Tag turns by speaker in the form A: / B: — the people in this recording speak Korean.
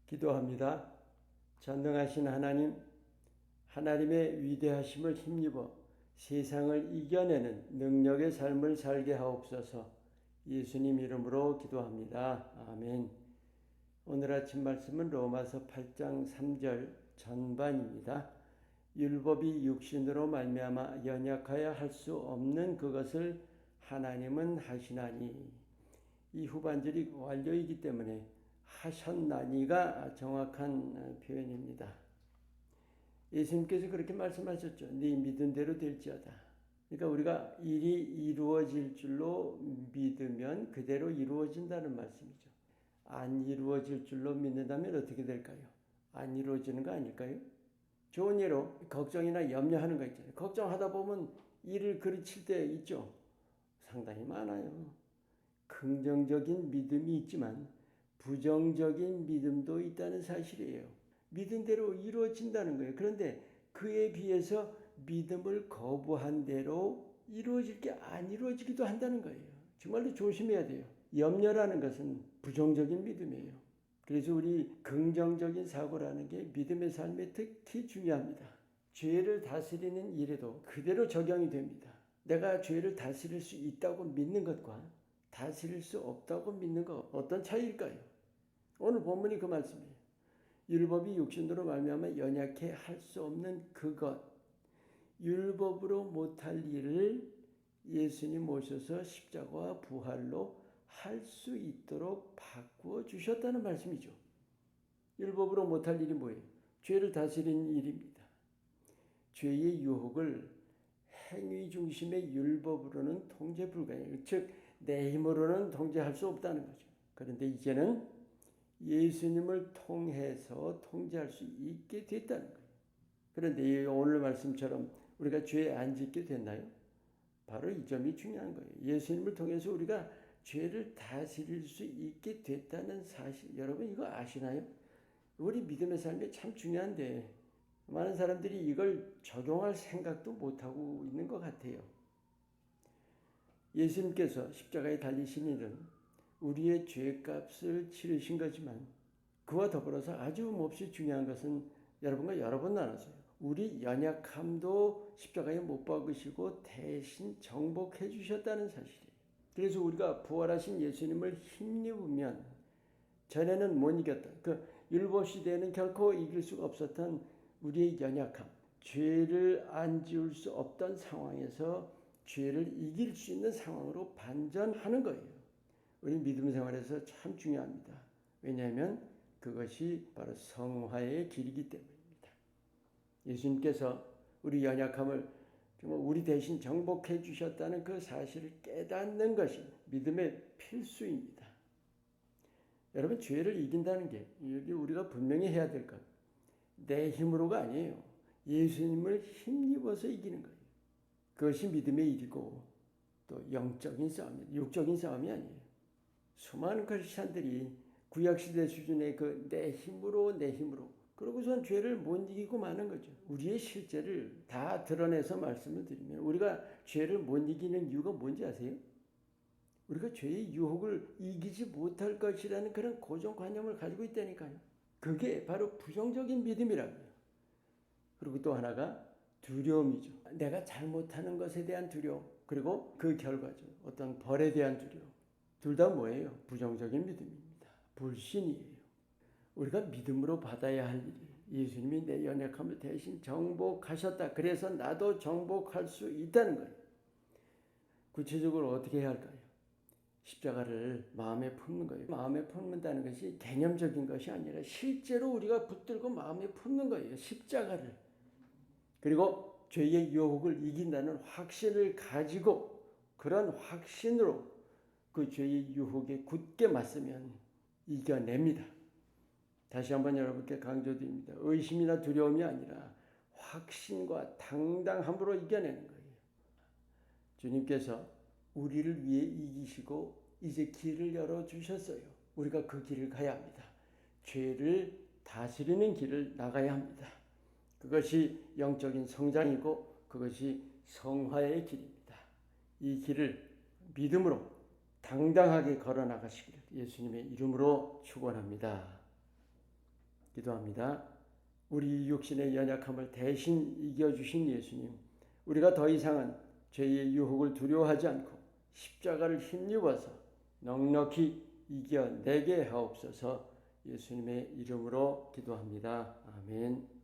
A: 기도합니다. 전능하신 하나님, 하나님의 위대하심을 힘입어 세상을 이겨내는 능력의 삶을 살게 하옵소서. 예수님 이름으로 기도합니다. 아멘. 오늘 아침 말씀은 로마서 8장 3절 전반입니다. 율법이 육신으로 말미암아 연약하여 할 수 없는 그것을 하나님은 하시나니, 이 후반절이 완료이기 때문에 하셨나니가 정확한 표현입니다. 예수님께서 그렇게 말씀하셨죠. 네 믿은 대로 될지어다. 그러니까 우리가 일이 이루어질 줄로 믿으면 그대로 이루어진다는 말씀이죠. 안 이루어질 줄로 믿는다면 어떻게 될까요? 안 이루어지는 거 아닐까요? 좋은 예로 걱정이나 염려하는 거 있잖아요. 걱정하다 보면 일을 그르칠 때 있죠. 상당히 많아요. 긍정적인 믿음이 있지만 부정적인 믿음도 있다는 사실이에요. 믿은 대로 이루어진다는 거예요. 그런데 그에 비해서 믿음을 거부한 대로 이루어질 게 안 이루어지기도 한다는 거예요. 정말로 조심해야 돼요. 염려라는 것은 부정적인 믿음이에요. 그래서 우리 긍정적인 사고라는 게 믿음의 삶에 특히 중요합니다. 죄를 다스리는 일에도 그대로 적용이 됩니다. 내가 죄를 다스릴 수 있다고 믿는 것과 다스릴 수 없다고 믿는 것, 어떤 차이일까요? 오늘 본문이 그 말씀이에요. 율법이 육신으로 말미암아 연약해 할 수 없는 그것, 율법으로 못할 일을 예수님 오셔서 십자가와 부활로 할 수 있도록 바꾸어 주셨다는 말씀이죠. 율법으로 못할 일이 뭐예요? 죄를 다스리는 일입니다. 죄의 유혹을 행위 중심의 율법으로는 통제 불가해요. 즉 내 힘으로는 통제할 수 없다는 거죠. 그런데 이제는 예수님을 통해서 통제할 수 있게 됐다는 거예요. 그런데 오늘 말씀처럼 우리가 죄 안 짓게 됐나요? 바로 이 점이 중요한 거예요. 예수님을 통해서 우리가 죄를 다스릴 수 있게 됐다는 사실, 여러분 이거 아시나요? 우리 믿음의 삶에 참 중요한데 많은 사람들이 이걸 적용할 생각도 못하고 있는 것 같아요. 예수님께서 십자가에 달리신 일은 우리의 죄값을 치르신 거지만 그와 더불어서 아주 몹시 중요한 것은 여러분과 여러 번 나눴어요. 우리 연약함도 십자가에 못 박으시고 대신 정복해 주셨다는 사실이에요. 그래서 우리가 부활하신 예수님을 힘입으면 전에는 못 이겼다. 그 율법 시대에는 결코 이길 수가 없었던 우리의 연약함, 죄를 안 지을 수 없던 상황에서 죄를 이길 수 있는 상황으로 반전하는 거예요. 우리 믿음 생활에서 참 중요합니다. 왜냐하면 그것이 바로 성화의 길이기 때문입니다. 예수님께서 우리 연약함을 정말 우리 대신 정복해 주셨다는 그 사실을 깨닫는 것이 믿음의 필수입니다. 여러분, 죄를 이긴다는 게 여기 우리가 분명히 해야 될 것, 내 힘으로가 아니에요. 예수님을 힘입어서 이기는 거예요. 그것이 믿음의 일이고 또 영적인 싸움이에요. 육적인 싸움이 아니에요. 수많은 크리스찬들이 구약시대 수준의 그 내 힘으로 그러고선 죄를 못 이기고 마는 거죠. 우리의 실제를 다 드러내서 말씀을 드리면 우리가 죄를 못 이기는 이유가 뭔지 아세요? 우리가 죄의 유혹을 이기지 못할 것이라는 그런 고정관념을 가지고 있다니까요. 그게 바로 부정적인 믿음이라고요. 그리고 또 하나가 두려움이죠. 내가 잘못하는 것에 대한 두려움, 그리고 그 결과죠. 어떤 벌에 대한 두려움. 둘 다 뭐예요? 부정적인 믿음입니다. 불신이에요. 우리가 믿음으로 받아야 할 일이 예수님이 내 연약함을 대신 정복하셨다. 그래서 나도 정복할 수 있다는 거예요. 구체적으로 어떻게 해야 할까요? 십자가를 마음에 품는 거예요. 마음에 품는다는 것이 개념적인 것이 아니라 실제로 우리가 붙들고 마음에 품는 거예요. 십자가를. 그리고 죄의 유혹을 이긴다는 확신을 가지고 그런 확신으로 그 죄의 유혹에 굳게 맞서면 이겨냅니다. 다시 한번 여러분께 강조드립니다. 의심이나 두려움이 아니라 확신과 당당함으로 이겨내는 거예요. 주님께서 우리를 위해 이기시고 이제 길을 열어주셨어요. 우리가 그 길을 가야 합니다. 죄를 다스리는 길을 나가야 합니다. 그것이 영적인 성장이고 그것이 성화의 길입니다. 이 길을 믿음으로 당당하게 걸어나가시기를 예수님의 이름으로 축원합니다. 기도합니다. 우리 육신의 연약함을 대신 이겨주신 예수님, 우리가 더 이상은 죄의 유혹을 두려워하지 않고 십자가를 힘입어서 넉넉히 이겨내게 하옵소서. 예수님의 이름으로 기도합니다. 아멘.